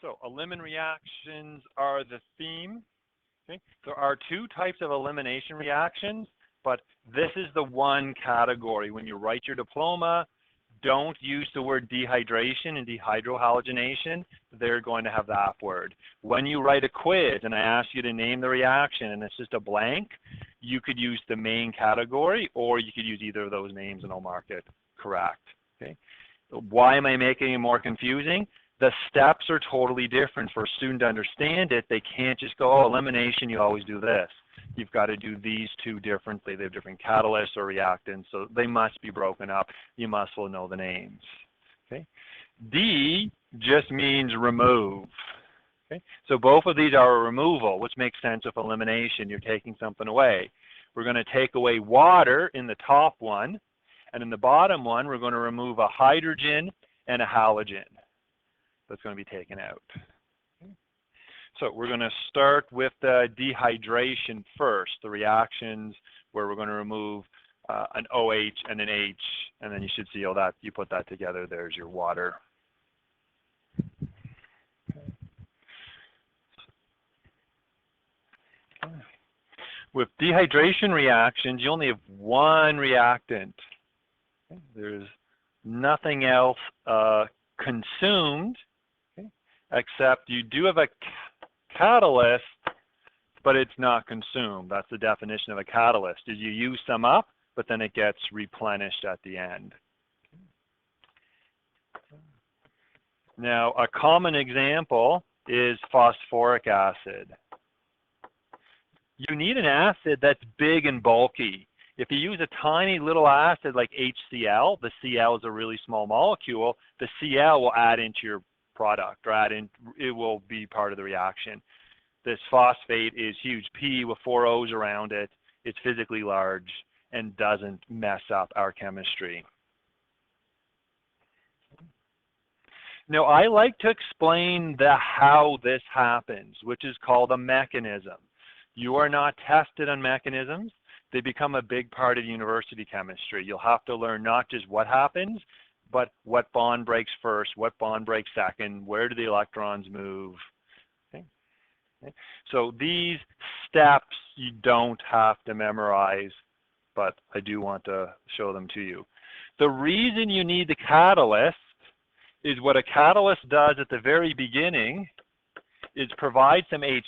So elimination reactions are the theme. Okay? There are two types of elimination reactions, but this is the one category. When you write your diploma, don't use the word dehydration and dehydrohalogenation. They're going to have that word. When you write a quiz and I ask you to name the reaction and it's just a blank, you could use the main category or you could use either of those names and I'll mark it correct. Okay? Why am I making it more confusing? The steps are totally different. For a student to understand it, they can't just go, oh, elimination, you always do this. You've got to do these two differently. They have different catalysts or reactants, so they must be broken up. You must well know the names. Okay? D just means remove. Okay? So both of these are a removal, which makes sense with elimination. You're taking something away. We're going to take away water in the top one, and in the bottom one, we're going to remove a hydrogen and a halogen. That's going to be taken out. So we're going to start with the dehydration first, the reactions where we're going to remove an OH and an H, and then you should see all that. You put that together, there's your water. With dehydration reactions, you only have one reactant. There's nothing else consumed, except you do have a catalyst, but it's not consumed. That's the definition of a catalyst, is you use some up, but then it gets replenished at the end. Now, a common example is phosphoric acid. You need an acid that's big and bulky. If you use a tiny little acid like HCl, the Cl is a really small molecule, the Cl will add into your product, or it will be part of the reaction. This phosphate is huge, P with 4 O's around it. It's physically large and doesn't mess up our chemistry. Now, I like to explain how this happens, which is called a mechanism. You are not tested on mechanisms. They become a big part of university chemistry. You'll have to learn not just what happens, but what bond breaks first, what bond breaks second, where do the electrons move. Okay. So these steps you don't have to memorize, but I do want to show them to you. The reason you need the catalyst is what a catalyst does at the very beginning is provide some H+,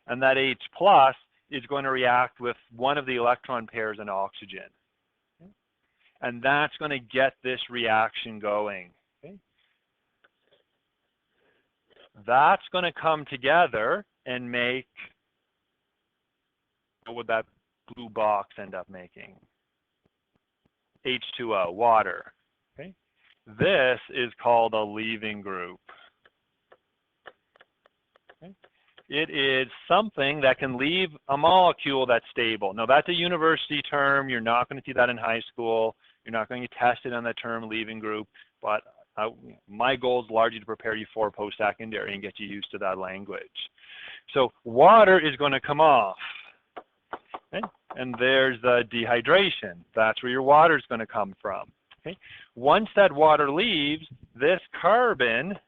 and that H+ is going to react with one of the electron pairs in oxygen. Okay? And that's going to get this reaction going. Okay? That's going to come together and make, what would that blue box end up making? H2O, water. Okay? This is called a leaving group. Okay? It is something that can leave a molecule that's stable. Now, that's a university term. You're not going to see that in high school. You're not going to get tested on the term leaving group. But my goal is largely to prepare you for post-secondary and get you used to that language. So water is going to come off. Okay? And there's the dehydration. That's where your water is going to come from. Okay? Once that water leaves, this carbon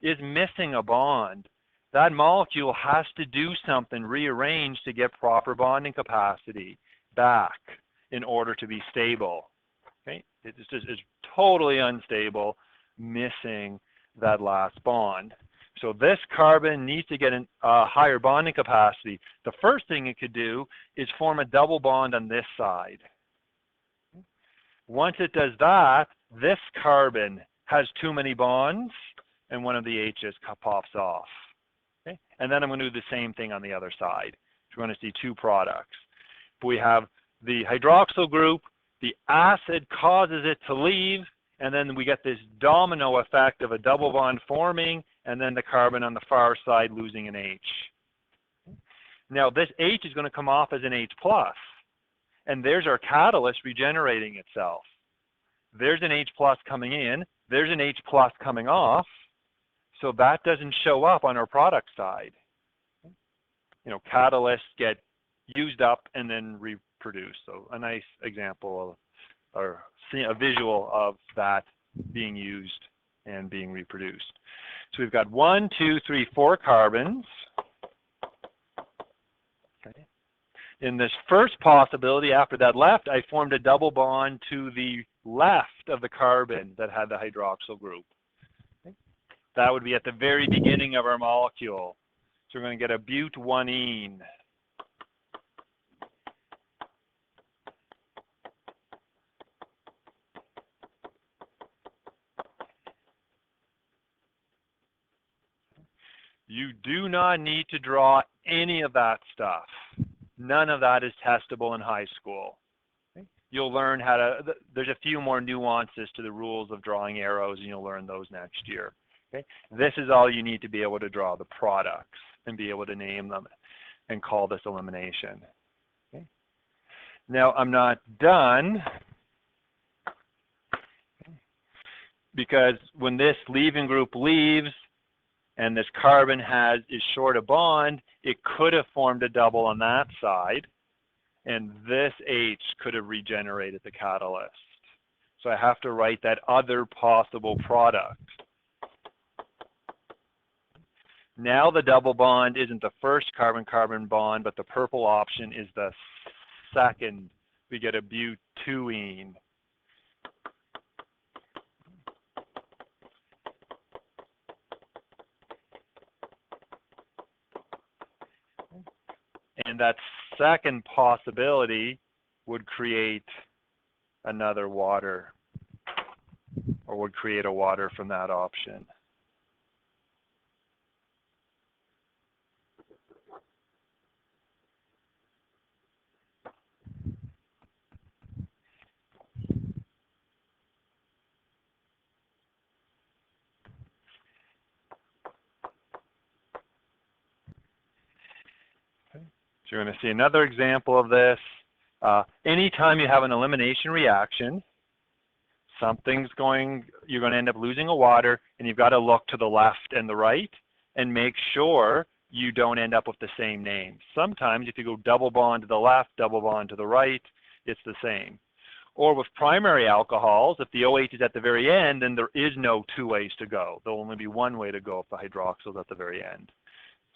is missing a bond. That molecule has to do something, rearrange to get proper bonding capacity back in order to be stable. Okay? It's totally unstable, missing that last bond. So this carbon needs to get a higher bonding capacity. The first thing it could do is form a double bond on this side. Once it does that, this carbon has too many bonds, and one of the H's pops off. Okay? And then I'm going to do the same thing on the other side. So we're going to see two products. We have the hydroxyl group, the acid causes it to leave, and then we get this domino effect of a double bond forming, and then the carbon on the far side losing an H. Now this H is going to come off as an H+, and there's our catalyst regenerating itself. There's an H+ coming in, there's an H+ coming off, so that doesn't show up on our product side. You know, catalysts get used up and then reproduced. So a nice example of, or a visual of that being used and being reproduced. So we've got 1, 2, 3, 4 carbons. Okay. In this first possibility, after that left, I formed a double bond to the left of the carbon that had the hydroxyl group. Okay. That would be at the very beginning of our molecule. So we're going to get a but-1-ene. You do not need to draw any of that stuff. None of that is testable in high school. Okay. You'll learn how to, there's a few more nuances to the rules of drawing arrows, and you'll learn those next year. Okay. This is all you need to be able to draw the products and be able to name them and call this elimination. Okay. Now I'm not done, because when this leaving group leaves and this carbon is short a bond, it could have formed a double on that side, and this H could have regenerated the catalyst. So I have to write that other possible product. Now the double bond isn't the first carbon-carbon bond, but the purple option is the second. We get a but-2-ene. And that second possibility would create another water, or would create a water from that option. So you're going to see another example of this. Anytime you have an elimination reaction, you're going to end up losing a water, and you've got to look to the left and the right and make sure you don't end up with the same name. Sometimes if you go double bond to the left, double bond to the right, it's the same. Or with primary alcohols, if the OH is at the very end, then there is no two ways to go. There'll only be one way to go if the hydroxyl is at the very end.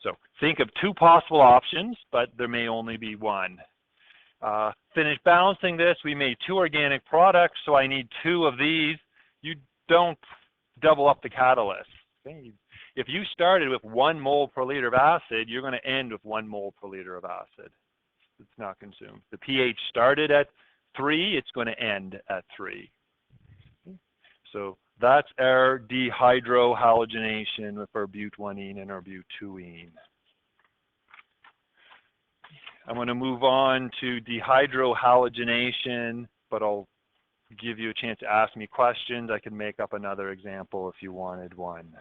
So think of two possible options, but there may only be one. Finish balancing this. We made 2 organic products, so I need 2 of these. You don't double up the catalyst. Okay? If you started with 1 mole per liter of acid, you're going to end with 1 mole per liter of acid. It's not consumed. The pH started at 3, it's going to end at 3. Okay? So that's our dehydrohalogenation with our but-1-ene and our but-2-ene. I'm going to move on to dehydrohalogenation, but I'll give you a chance to ask me questions. I can make up another example if you wanted one.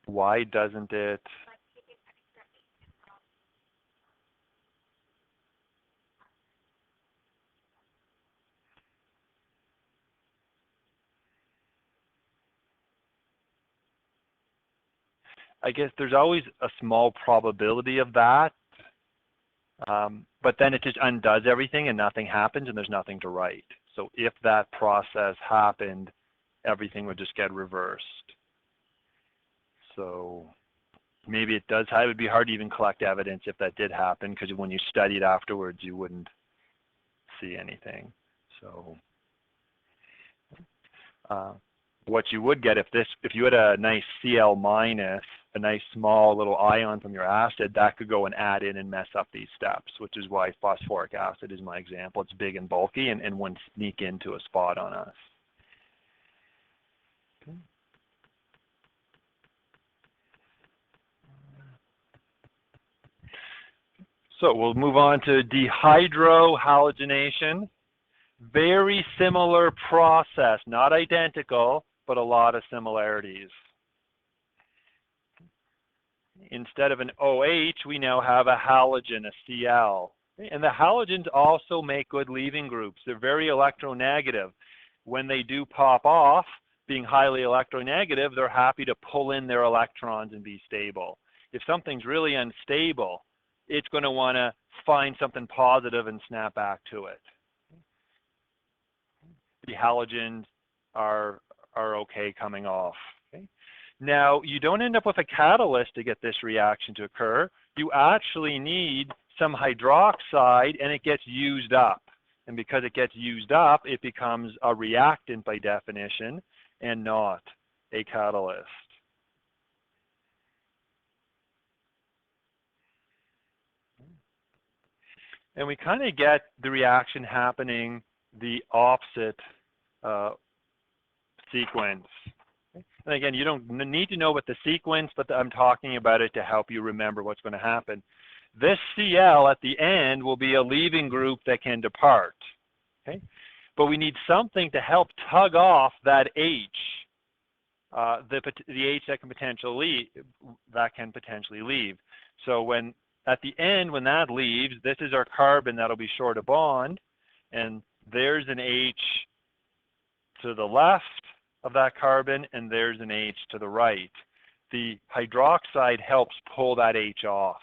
Why doesn't it? I guess there's always a small probability of that, but then it just undoes everything and nothing happens and there's nothing to write. So if that process happened, everything would just get reversed. So maybe it does. It would be hard to even collect evidence if that did happen, because when you studied afterwards, you wouldn't see anything. So what you would get if you had a nice Cl minus, a nice small little ion from your acid, that could go and add in and mess up these steps, which is why phosphoric acid is my example. It's big and bulky and wouldn't sneak into a spot on us. Okay. So we'll move on to dehydrohalogenation. Very similar process, not identical, but a lot of similarities. Instead of an OH, we now have a halogen, a Cl. And the halogens also make good leaving groups. They're very electronegative. When they do pop off, being highly electronegative, they're happy to pull in their electrons and be stable. If something's really unstable, it's going to want to find something positive and snap back to it. The halogens are okay coming off. Okay? Now, you don't end up with a catalyst to get this reaction to occur. You actually need some hydroxide, and it gets used up. And because it gets used up, it becomes a reactant by definition and not a catalyst. And we kind of get the reaction happening the opposite sequence. And again, you don't need to know what the sequence, but I'm talking about it to help you remember what's going to happen. This Cl at the end will be a leaving group that can depart. Okay? But we need something to help tug off that H, the H that can potentially leave. So when at the end, when that leaves, this is our carbon that'll be short a bond, and there's an H to the left of that carbon, and there's an H to the right. The hydroxide helps pull that H off.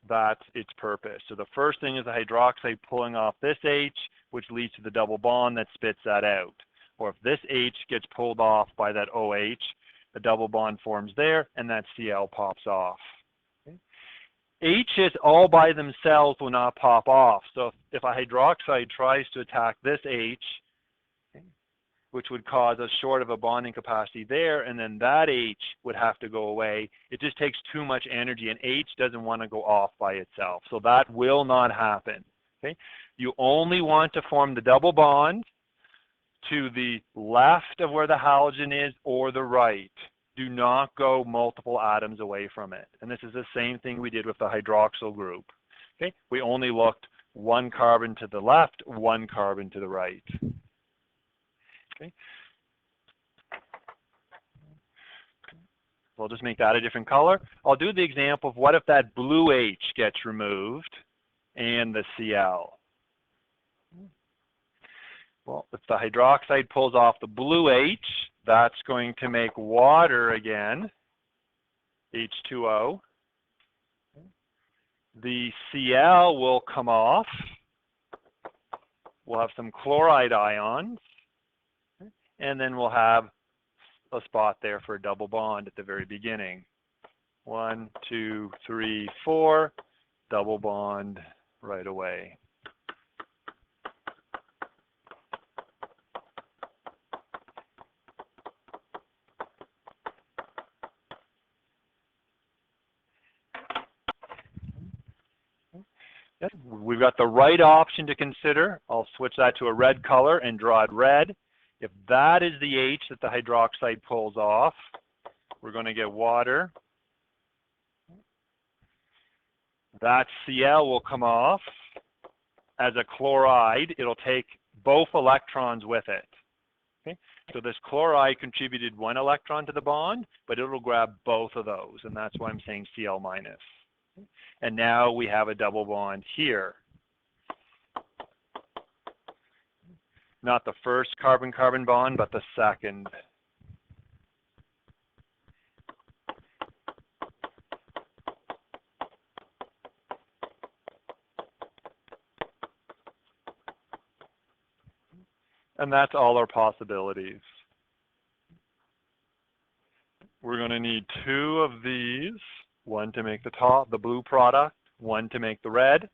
That's its purpose. So the first thing is the hydroxide pulling off this H, which leads to the double bond that spits that out. Or if this H gets pulled off by that OH, a double bond forms there, and that Cl pops off. Okay. H's all by themselves will not pop off. So if a hydroxide tries to attack this H, okay, which would cause a short of a bonding capacity there, and then that H would have to go away, it just takes too much energy, and H doesn't want to go off by itself. So that will not happen. Okay. You only want to form the double bond to the left of where the halogen is or the right. Do not go multiple atoms away from it. And this is the same thing we did with the hydroxyl group. Okay? We only looked one carbon to the left, one carbon to the right. Okay? We'll just make that a different color. I'll do the example of what if that blue H gets removed and the Cl. Well, if the hydroxide pulls off the blue H, that's going to make water again, H2O. The Cl will come off. We'll have some chloride ions. And then we'll have a spot there for a double bond at the very beginning. 1, 2, 3, 4, double bond right away. We've got the right option to consider. I'll switch that to a red color and draw it red. If that is the H that the hydroxide pulls off, we're going to get water. That Cl will come off. As a chloride, it'll take both electrons with it. Okay? So this chloride contributed 1 electron to the bond, but it'll grab both of those, and that's why I'm saying Cl minus. And now we have a double bond here. Not the first carbon-carbon bond, but the second. And that's all our possibilities. We're going to need 2 of these. 1 to make the blue product, 1 to make the red.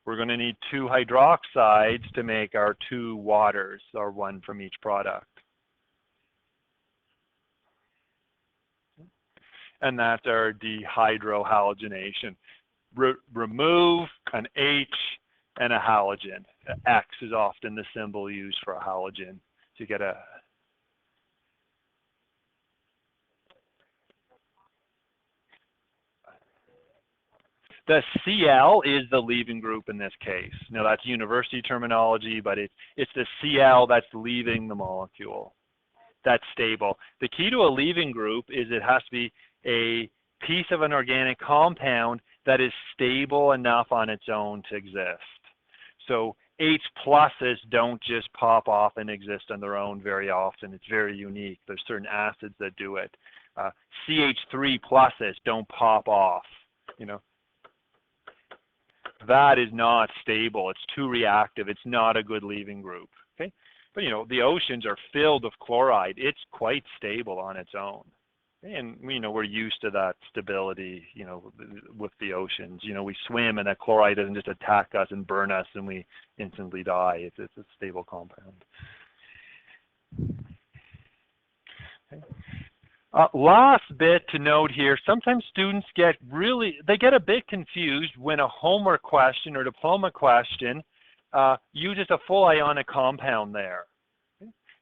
We're going to need 2 hydroxides to make our 2 waters, or 1 from each product. And that's our dehydrohalogenation. Remove an H and a halogen. X is often the symbol used for a halogen to get a... The Cl is the leaving group in this case. Now that's university terminology, but it's the Cl that's leaving the molecule. That's stable. The key to a leaving group is it has to be a piece of an organic compound that is stable enough on its own to exist. So H pluses don't just pop off and exist on their own very often. It's very unique. There's certain acids that do it. CH3 pluses don't pop off. you know, that is not stable. It's too reactive. It's not a good leaving group. Okay, but you know, the oceans are filled with chloride. It's quite stable on its own. And you know, we're used to that stability, you know, with the oceans. You know, we swim and that chloride doesn't just attack us and burn us and we instantly die. It's a stable compound. Okay. Last bit to note here, sometimes students get a bit confused when a homework question or diploma question uses a full ionic compound there.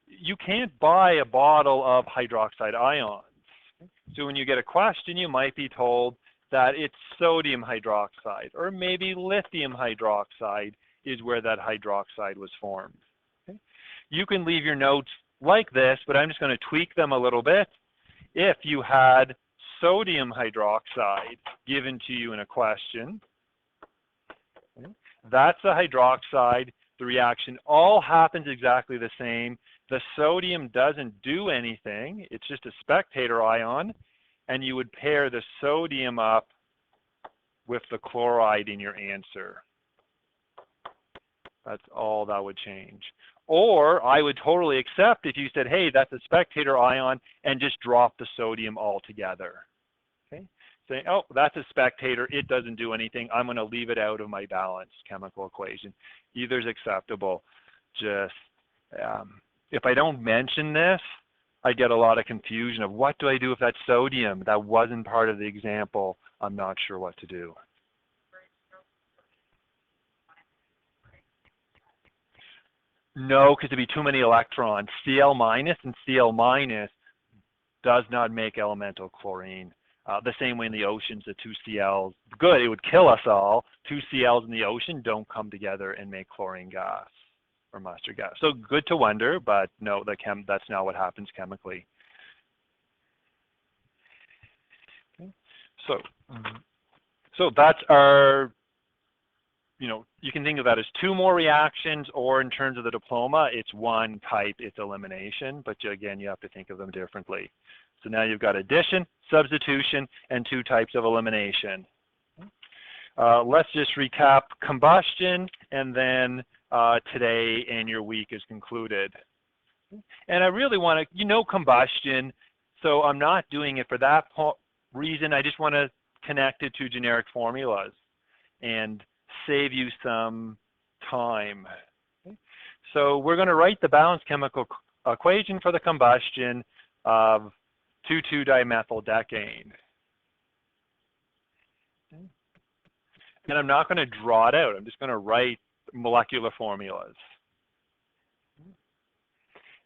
You can't buy a bottle of hydroxide ions. So when you get a question, you might be told that it's sodium hydroxide, or maybe lithium hydroxide is where that hydroxide was formed. Okay? You can leave your notes like this, but I'm just going to tweak them a little bit. If you had sodium hydroxide given to you in a question, okay, that's a hydroxide. The reaction all happens exactly the same. The sodium doesn't do anything. It's just a spectator ion, and you would pair the sodium up with the chloride in your answer. That's all that would change. Or I would totally accept if you said, hey, that's a spectator ion, and just drop the sodium altogether. Okay? Saying, oh, that's a spectator, it doesn't do anything, I'm going to leave it out of my balanced chemical equation. Either is acceptable. Just, if I don't mention this, I get a lot of confusion of what do I do with that sodium? That wasn't part of the example. I'm not sure what to do. No, because there'd be too many electrons. Cl minus and Cl minus does not make elemental chlorine. The same way in the oceans, the two Cl's, good, it would kill us all. Two Cl's in the ocean don't come together and make chlorine gas or mustard gas. So good to wonder, but no, that's not what happens chemically. Okay. So that's our, you know, you can think of that as two more reactions, or in terms of the diploma, it's one type, it's elimination, but again, you have to think of them differently. So now you've got addition, substitution, and two types of elimination. Let's just recap combustion, and then today and your week is concluded. And I really want to, you know, combustion, so I'm not doing it for that reason. I just want to connect it to generic formulas and save you some time. Okay. So we're going to write the balanced chemical equation for the combustion of 2,2-dimethyldecaine. Okay. And I'm not going to draw it out. I'm just going to write molecular formulas.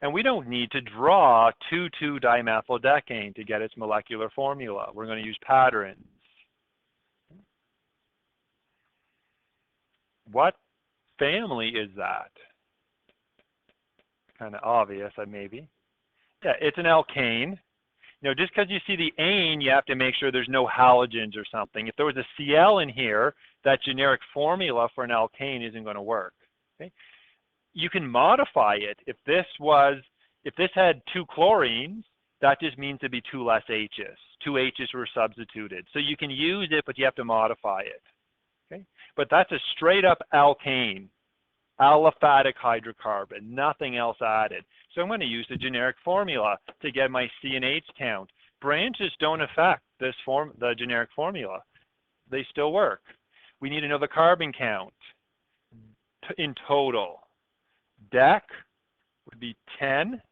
And we don't need to draw 2,2-dimethyldecaine to get its molecular formula. We're going to use patterns. What family is that? Kind of obvious, maybe. Yeah, it's an alkane. You know, just because you see the ane, you have to make sure there's no halogens or something. If there was a Cl in here, that generic formula for an alkane isn't going to work. Okay? You can modify it. If this had two chlorines, that just means there'd be two less H's. Two H's were substituted. So you can use it, but you have to modify it. Okay? But that's a straight up alkane, aliphatic hydrocarbon, nothing else added. So I'm going to use the generic formula to get my C and H count. Branches don't affect the generic formula. They still work. We need to know the carbon count in total. Dec would be 10.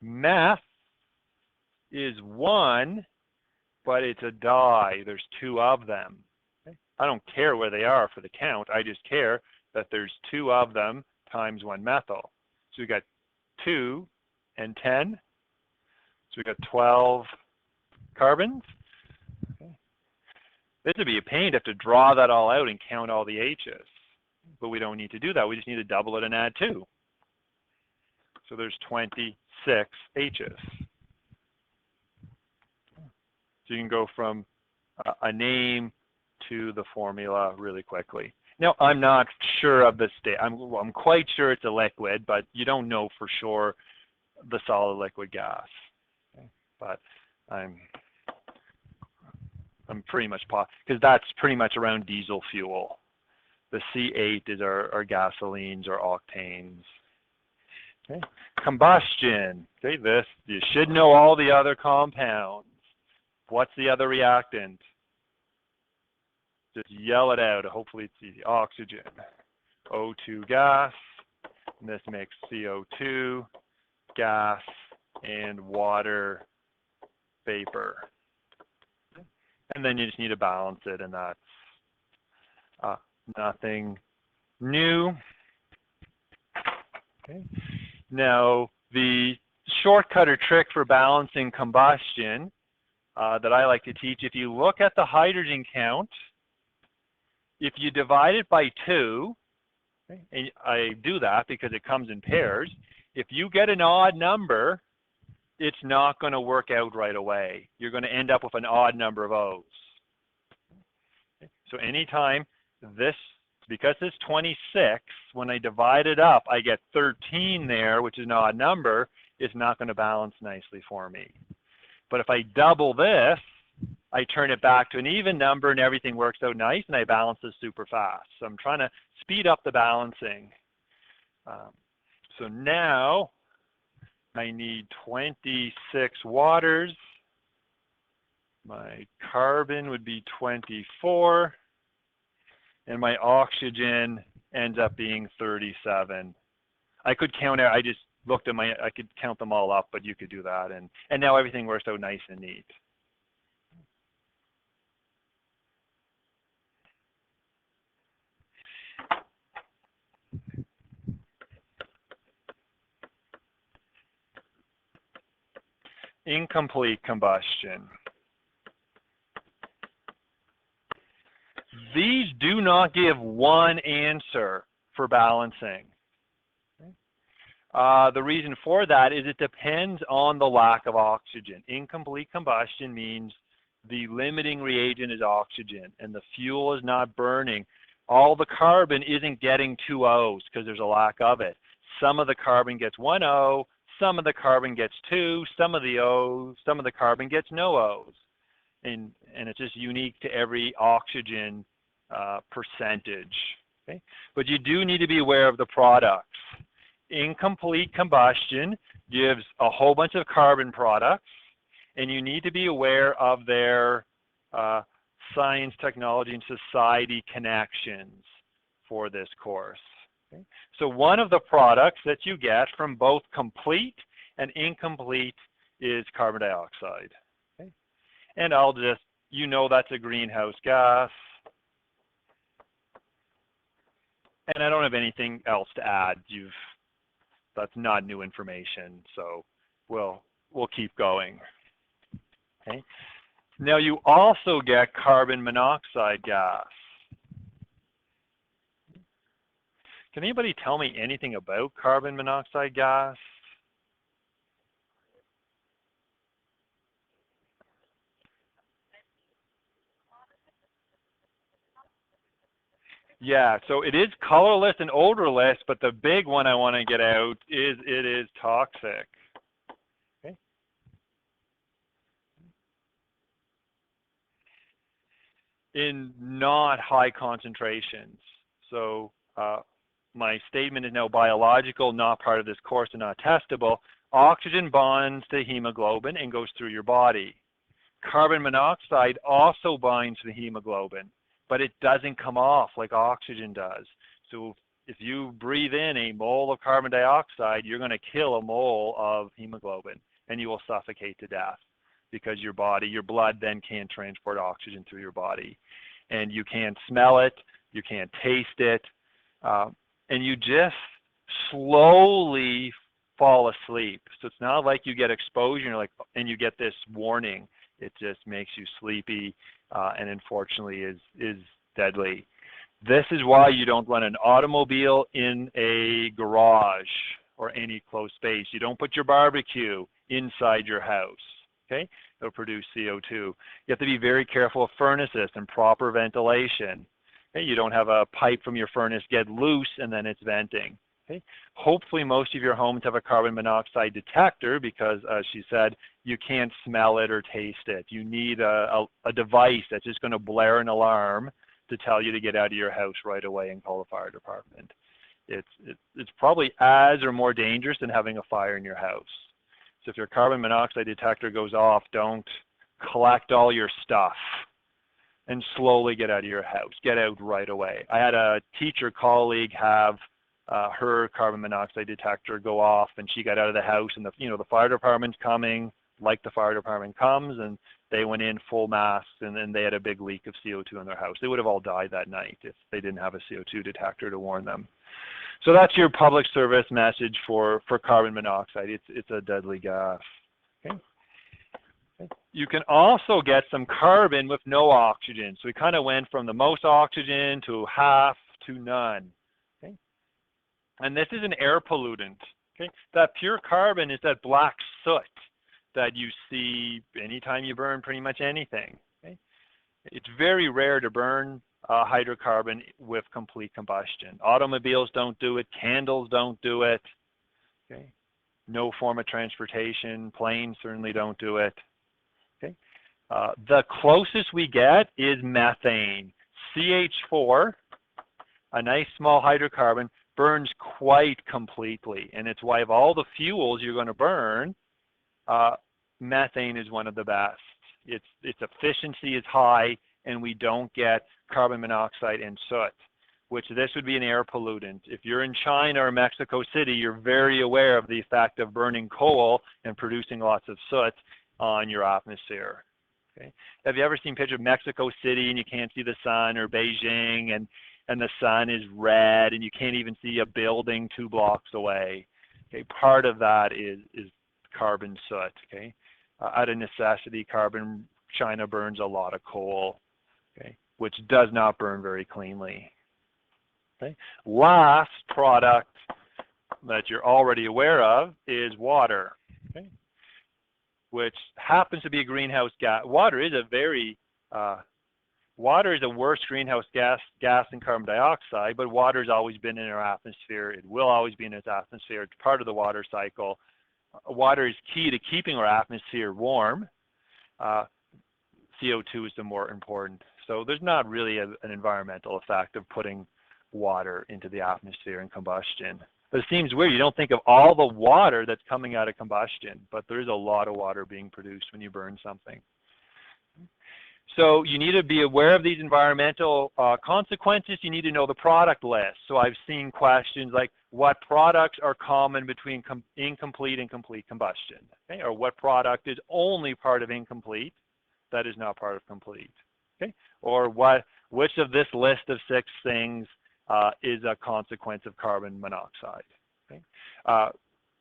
Meth is 1, but it's a di. There's 2 of them. Okay? I don't care where they are for the count. I just care that there's 2 of them times 1 methyl. So we got 2 and 10. So we got 12 carbons. Okay. This would be a pain to have to draw that all out and count all the H's. But we don't need to do that. We just need to double it and add 2. So there's 26 H's. So you can go from a name to the formula really quickly. Now, I'm not sure of the state. I'm quite sure it's a liquid, but you don't know for sure the solid liquid gas. Okay. But I'm pretty much because that's pretty much around diesel fuel. The C8 is our gasolines or octanes. Okay. Combustion. Okay, this, you should know all the other compounds. What's the other reactant? Just yell it out. Hopefully it's easy. Oxygen. O2 gas. And this makes CO2, gas, and water vapor. And then you just need to balance it, and that's nothing new. Okay. Now, the shortcut or trick for balancing combustion that I like to teach, if you look at the hydrogen count, if you divide it by 2, okay, and I do that because it comes in pairs, if you get an odd number, it's not going to work out right away. You're going to end up with an odd number of O's. Okay. So anytime this, because it's 26, when I divide it up, I get 13 there, which is an odd number, it's not going to balance nicely for me. But if I double this, I turn it back to an even number and everything works out nice and I balance this super fast. So I'm trying to speed up the balancing. So now I need 26 waters. My carbon would be 24. And my oxygen ends up being 37. I could count it, I just looked at I could count them all up, but you could do that. And now everything works out nice and neat. Incomplete combustion. These do not give one answer for balancing. The reason for that is it depends on the lack of oxygen. Incomplete combustion means the limiting reagent is oxygen and the fuel is not burning. All the carbon isn't getting 2 O's because there's a lack of it. Some of the carbon gets 1 O, some of the carbon gets 2, some of the carbon gets no O's. And it's just unique to every oxygen percentage. Okay? But you do need to be aware of the products. Incomplete combustion gives a whole bunch of carbon products, and you need to be aware of their science, technology, and society connections for this course. Okay? So one of the products that you get from both complete and incomplete is carbon dioxide. Okay? And I'll just, you know, that's a greenhouse gas. And I don't have anything else to add. That's not new information, so we'll keep going. Okay. Now you also get carbon monoxide gas. Can anybody tell me anything about carbon monoxide gas? Yeah, so it is colorless and odorless, but the big one I want to get out is it is toxic. Okay. In not high concentrations. So my statement is now biological, not part of this course and not testable. Oxygen bonds to hemoglobin and goes through your body. Carbon monoxide also binds to the hemoglobin, but it doesn't come off like oxygen does. So if you breathe in a mole of carbon dioxide, you're going to kill a mole of hemoglobin and you will suffocate to death because your blood then can't transport oxygen through your body. And you can't smell it, you can't taste it, and you just slowly fall asleep. So it's not like you get exposure and you get this warning. It just makes you sleepy and unfortunately is deadly. This is why you don't run an automobile in a garage or any closed space. You don't put your barbecue inside your house. Okay? It'll produce CO2. You have to be very careful of furnaces and proper ventilation. Okay? You don't have a pipe from your furnace get loose and then it's venting. Okay. Hopefully most of your homes have a carbon monoxide detector because, as she said, you can't smell it or taste it. You need a device that's just going to blare an alarm to tell you to get out of your house right away and call the fire department. It's probably as or more dangerous than having a fire in your house. So if your carbon monoxide detector goes off, don't collect all your stuff and slowly get out of your house. Get out right away. I had a teacher colleague have her carbon monoxide detector go off, and she got out of the house, and the fire department's coming, like the fire department comes, and they went in full masks, and then they had a big leak of CO2 in their house. They would have all died that night if they didn't have a CO2 detector to warn them. So that's your public service message for carbon monoxide. It's a deadly gas. Okay. You can also get some carbon with no oxygen. So we kind of went from the most oxygen to half to none. Okay. And this is an air pollutant. Okay. That pure carbon is that black soot that you see anytime you burn pretty much anything. Okay. It's very rare to burn hydrocarbon with complete combustion. Automobiles don't do it. Candles don't do it. Okay. No form of transportation. Planes certainly don't do it. Okay. The closest we get is methane. CH4, a nice small hydrocarbon, burns quite completely. And it's why of all the fuels you're going to burn, methane is one of the best. Its efficiency is high, and we don't get carbon monoxide and soot, which this would be an air pollutant. If you're in China or Mexico City, you're very aware of the effect of burning coal and producing lots of soot on your atmosphere. Okay. Have you ever seen pictures of Mexico City and you can't see the sun, or Beijing and the sun is red and you can't even see a building 2 blocks away? Okay. Part of that is carbon soot. Okay. Out of necessity, China burns a lot of coal, okay, which does not burn very cleanly. Okay. Last product that you're already aware of is water, okay, which happens to be a greenhouse gas. Water is a worse greenhouse gas than carbon dioxide, but water has always been in our atmosphere. It will always be in its atmosphere. It's part of the water cycle. Water is key to keeping our atmosphere warm. CO2 is the more important. So there's not really an environmental effect of putting water into the atmosphere in combustion. But it seems weird. You don't think of all the water that's coming out of combustion, but there is a lot of water being produced when you burn something. So you need to be aware of these environmental consequences. You need to know the product list. So I've seen questions like, what products are common between incomplete and complete combustion? Okay? Or what product is only part of incomplete that is not part of complete? Okay? Or which of this list of 6 things is a consequence of carbon monoxide? Okay?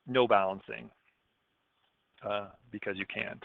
No balancing because you can't.